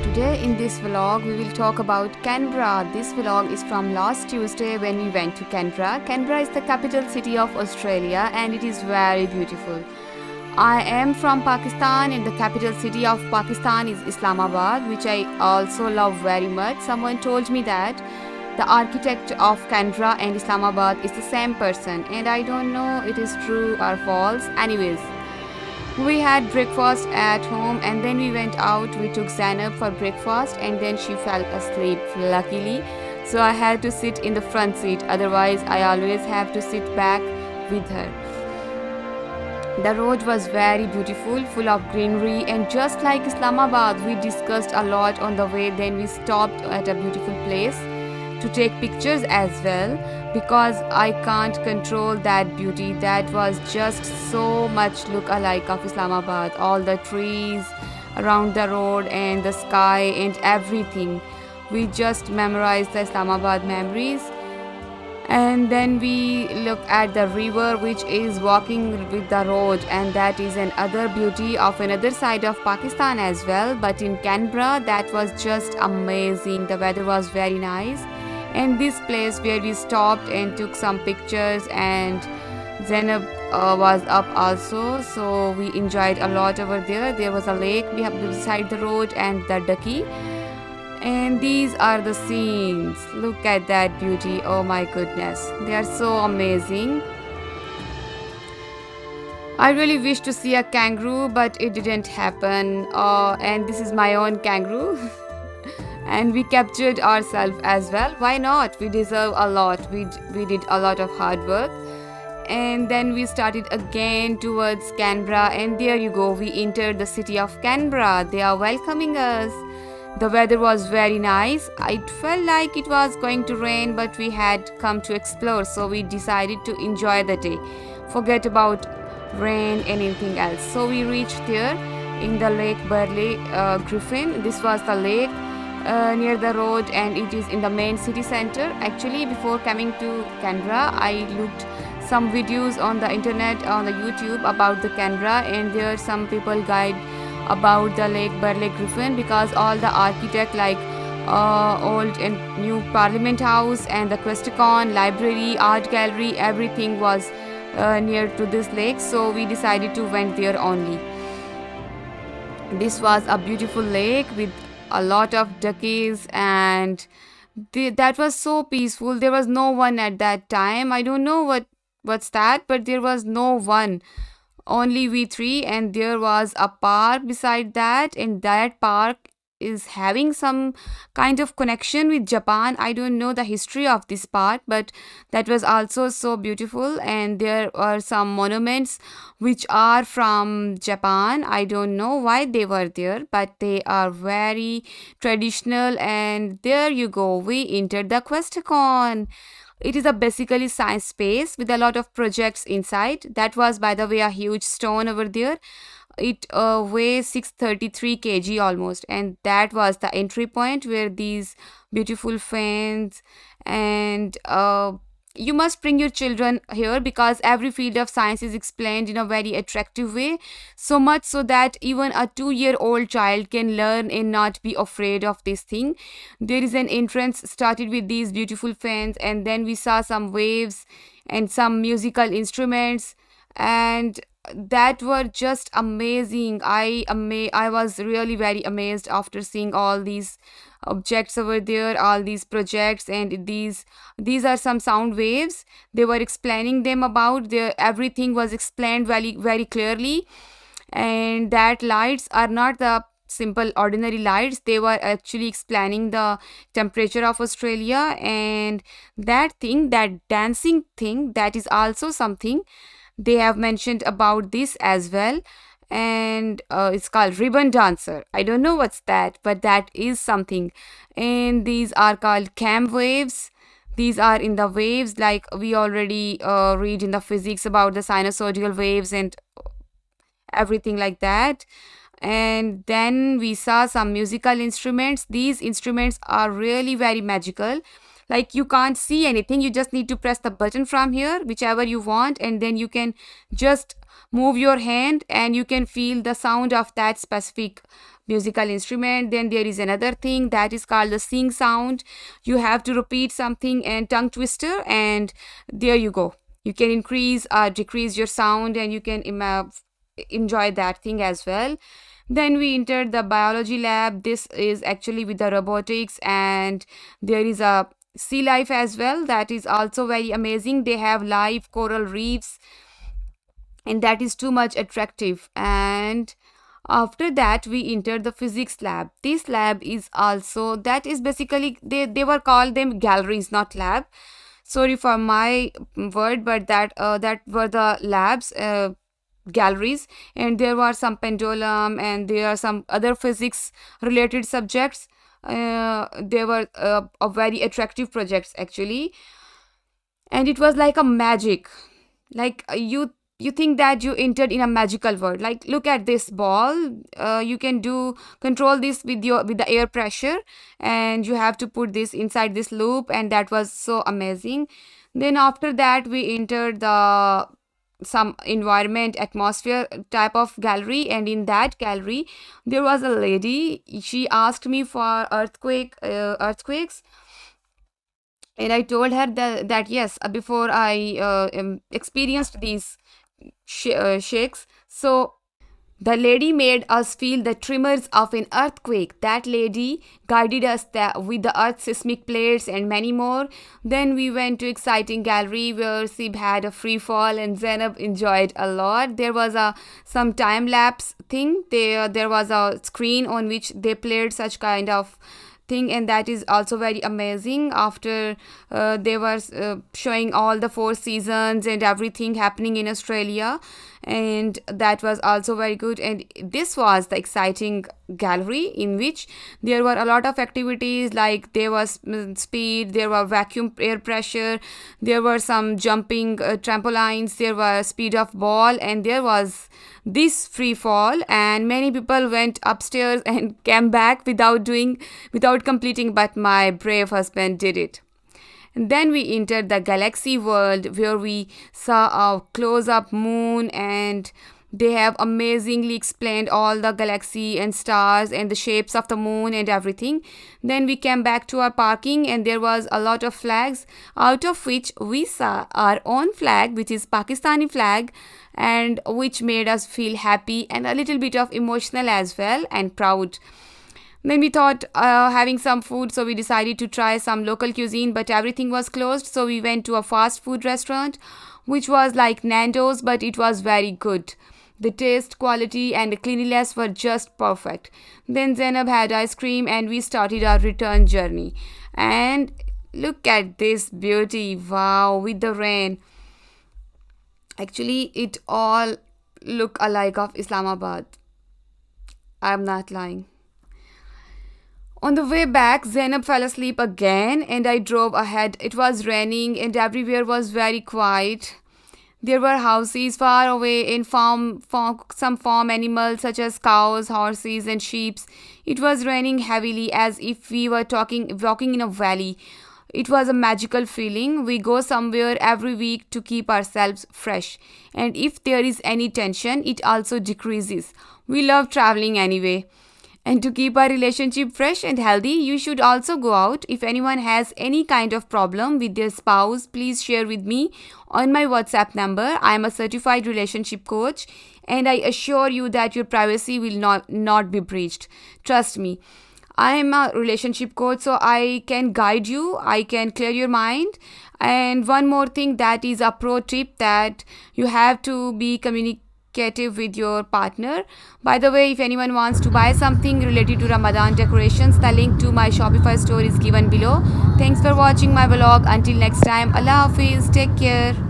Today in this vlog we will talk about Canberra. This vlog is from last Tuesday when we went to Canberra. Canberra is the capital city of Australia and it is very beautiful. I am from Pakistan and the capital city of Pakistan is Islamabad, which I also love very much. Someone told me that the architect of Canberra and Islamabad is the same person, and I don't know it is true or false. Anyways, we had breakfast at home and then we went out. We took Zainab for breakfast and then she fell asleep, luckily. So I had to sit in the front seat, otherwise I always have to sit back with her. The road was very beautiful, full of greenery, and just like Islamabad, we discussed a lot on the way. Then we stopped at a beautiful place to take pictures as well, because I can't control that beauty. That was just so much look-alike of Islamabad. All the trees around the road and the sky and everything. We just memorized the Islamabad memories. And then we look at the river which is walking with the road, and that is another beauty of another side of Pakistan as well. But in Canberra, that was just amazing. The weather was very nice. And this place where we stopped and took some pictures, and Zainab was up also, so we enjoyed a lot over there. There was a lake beside the road and the ducky. And these are the scenes. Look at that beauty. Oh my goodness, they are so amazing. I really wish to see a kangaroo, but it didn't happen. And this is my own kangaroo. And we captured ourselves as well. Why not? We deserve a lot. We did a lot of hard work. And then we started again towards Canberra, and there you go, we entered the city of Canberra. They are welcoming us. The weather was very nice. It felt like it was going to rain, but we had come to explore, so we decided to enjoy the day. Forget about rain and anything else. So we reached there in the Lake Burley Griffin. This was the lake near the road, and it is in the main city center. Actually, before coming to Canberra, I looked some videos on the internet, on the YouTube about the Canberra, and there some people guide about the Lake Burley Griffin, because all the architect like old and new Parliament House and the Questacon library, art gallery, everything was near to this lake. So we decided to went there only. This was a beautiful lake with a lot of duckies, and that was so peaceful. There was no one at that time. I don't know what's that, but there was no one, only we three. And there was a park beside that, and that park is having some kind of connection with Japan. I don't know the history of this park, but that was also so beautiful. And there are some monuments which are from Japan. I don't know why they were there, but they are very traditional. And there you go, we entered the Questacon. It is a basically science space with a lot of projects inside. That was, by the way, a huge stone over there. It weighs 633 kg almost, and that was the entry point where these beautiful fans. And you must bring your children here, because every field of science is explained in a very attractive way, so much so that even a 2-year-old child can learn and not be afraid of this thing. There is an entrance started with these beautiful fans, and then we saw some waves and some musical instruments, and that were just amazing. I was really very amazed after seeing all these objects over there, all these projects. And these are some sound waves. They were explaining them about everything was explained very very clearly. And that lights are not the simple ordinary lights. They were actually explaining the temperature of Australia. And that thing, that dancing thing, that is also something they have mentioned about this as well. And it's called ribbon dancer. I don't know what's that, but that is something. And these are called cam waves. These are in the waves, like we already read in the physics about the sinusoidal waves and everything like that. And then we saw some musical instruments. These instruments are really very magical. like you can't see anything, you just need to press the button from here whichever you want, and then you can just move your hand and you can feel the sound of that specific musical instrument. Then there is another thing that is called the sing sound. You have to repeat something and tongue twister, and there you go. You can increase or decrease your sound, and you can enjoy that thing as well. Then we entered the biology lab. This is actually with the robotics, and there is a sea life as well. That is also very amazing. They have live coral reefs, and that is too much attractive. And after that, we entered the physics lab. This lab is also, that is basically, they were called them galleries, not lab. Sorry for my word, but that were the labs. Galleries, and there were some pendulum, and there are some other physics related subjects. They were a very attractive projects actually, and it was like a magic. Like you think that you entered in a magical world. Like, look at this ball. You can do control this with the air pressure, and you have to put this inside this loop, and that was so amazing. Then after that, we entered the some environment atmosphere type of gallery, and in that gallery there was a lady. She asked me for earthquakes, and I told her that yes, before I experienced these shakes. So the lady made us feel the tremors of an earthquake. That lady guided us with the earth's seismic plates and many more. Then we went to exciting gallery where Sib had a free fall and Zainab enjoyed a lot. There was some time lapse thing. There was a screen on which they played such kind of thing, and that is also very amazing. After they were showing all the four seasons and everything happening in Australia, and that was also very good. And this was the exciting gallery in which there were a lot of activities, like there was speed, there were vacuum air pressure, there were some jumping trampolines, there was speed of ball, and there was this free fall. And many people went upstairs and came back without completing, but my brave husband did it. And then we entered the galaxy world where we saw a close-up moon, and they have amazingly explained all the galaxy and stars and the shapes of the moon and everything. Then we came back to our parking, and there was a lot of flags, out of which we saw our own flag, which is Pakistani flag, and which made us feel happy and a little bit of emotional as well, and proud. Then we thought having some food, so we decided to try some local cuisine, but everything was closed. So we went to a fast food restaurant, which was like Nando's, but it was very good. The taste, quality, and the cleanliness were just perfect. Then Zainab had ice cream, and we started our return journey. And look at this beauty! Wow, with the rain. Actually, it all look alike of Islamabad. I'm not lying. On the way back, Zainab fell asleep again, and I drove ahead. It was raining, and everywhere was very quiet. There were houses far away and some farm animals such as cows, horses, and sheep. It was raining heavily, as if we were walking in a valley. It was a magical feeling. We go somewhere every week to keep ourselves fresh. And if there is any tension, it also decreases. We love traveling anyway. And to keep our relationship fresh and healthy, you should also go out. If anyone has any kind of problem with their spouse, please share with me on my WhatsApp number. I am a certified relationship coach, and I assure you that your privacy will not be breached. Trust me. I am a relationship coach, so I can guide you. I can clear your mind. And one more thing, that is a pro tip, that you have to be communicative with your partner. By the way, if anyone wants to buy something related to Ramadan decorations, the link to my Shopify store is given below. Thanks for watching my vlog. Until next time, Allah Hafiz. Take care.